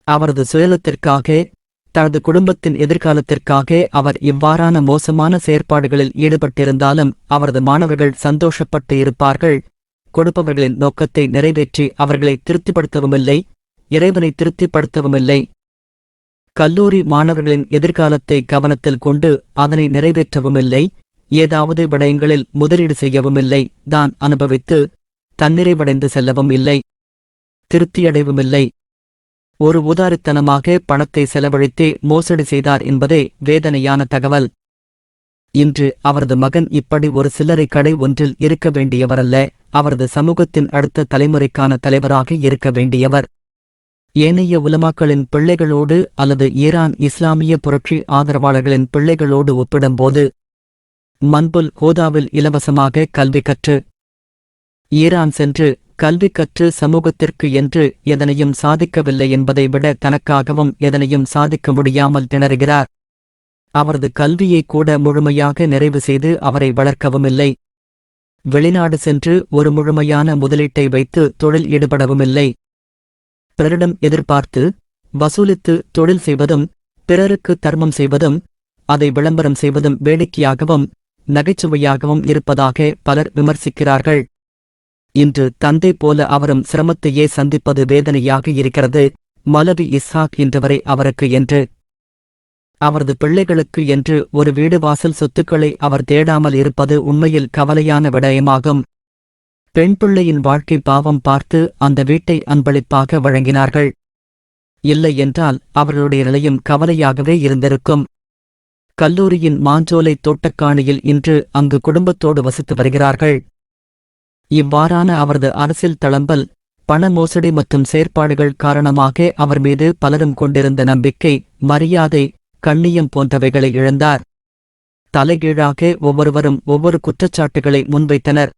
அவரது சுயலத்திற்காக, தனது குடும்பத்தின் எதிர்காலத்திற்காக அவர் இவ்வாறான மோசமான செயற்பாடுகளில் ஈடுபட்டிருந்தாலும் அவரது மாணவர்கள் சந்தோஷப்பட்டு இருப்பார்கள். கொடுப்பவர்களின் நோக்கத்தை நிறைவேற்றி அவர்களை திருப்திப்படுத்தவுமில்லை, இறைவனை திருப்திப்படுத்தவுமில்லை. கல்லூரி மாணவர்களின் எதிர்காலத்தை கவனத்தில் கொண்டு அதனை நிறைவேற்றவுமில்லை, ஏதாவது விடயங்களில் முதலீடு செய்யவுமில்லை, தான் அனுபவித்து தன்னிறைவடைந்து செல்லவும் இல்லை, திருப்தியடைவுமில்லை. ஒரு உதாரித்தனமாக பணத்தை செலவழித்தே மோசடி செய்தார் என்பதே வேதனையான தகவல். இன்று அவரது மகன் இப்படி ஒரு சில்லறை கடை ஒன்றில் இருக்க வேண்டியவரல்ல, அவரது சமூகத்தின் அடுத்த தலைமுறைக்கான தலைவராக இருக்க வேண்டியவர். ஏனைய உலமாக்களின் பிள்ளைகளோடு அல்லது ஈரான் இஸ்லாமிய புரட்சி ஆதரவாளர்களின் பிள்ளைகளோடு ஒப்பிடும்போது மன்புல் ஹோதாவில் இலவசமாக கல்வி கற்று ஈரான் சென்று கல்வி கற்று சமூகத்திற்கு என்று எதனையும் சாதிக்கவில்லை என்பதை விட தனக்காகவும் எதனையும் சாதிக்க முடியாமல் திணறுகிறார். அவரது கல்வியை கூட முழுமையாக நிறைவு செய்து அவரை வளர்க்கவுமில்லை. வெளிநாடு சென்று ஒரு முழுமையான முதலீட்டை வைத்து தொழில் ஈடுபடவுமில்லை. பிறரிடம் எதிர்பார்த்து வசூலித்து தொழில் செய்வதும் பிறருக்கு தர்மம் செய்வதும் அதை விளம்பரம் செய்வதும் வேடிக்கையாகவும் நகைச்சுவையாகவும் இருப்பதாக பலர் விமர்சிக்கிறார்கள். இன்று தந்தை போல அவரும் சிரமத்தையே சந்திப்பது வேதனையாக இருக்கிறது. மௌலவி இஸ்ஹாக் இன்றுவரை அவருக்கு என்று, அவரது பிள்ளைகளுக்கு என்று ஒரு வீடு வாசல் சொத்துக்களை அவர் தேடாமல் இருப்பது உண்மையில் கவலையான விடயமாகும். பெண் பிள்ளையின் வாழ்க்கை பாவம் பார்த்து அந்த வீட்டை அன்பளிப்பாக வழங்கினார்கள். இல்லை என்றால் அவர்களுடைய நிலையும் கவலையாகவே இருந்திருக்கும். கல்லூரியின் மாஞ்சோலை தோட்டக்காணியில் இன்று அங்கு குடும்பத்தோடு வசித்து வருகிறார்கள். இவ்வாறான அவரது அரசியல் தளம்பல், பண மோசடி மற்றும் செயற்பாடுகள் காரணமாக அவர் மீது பலரும் கொண்டிருந்த நம்பிக்கை, மரியாதை, கண்ணியம் போன்றவைகளை இழந்தார். தலைகீழாக ஒவ்வொருவரும் ஒவ்வொரு குற்றச்சாட்டுகளை முன்வைத்தனர்.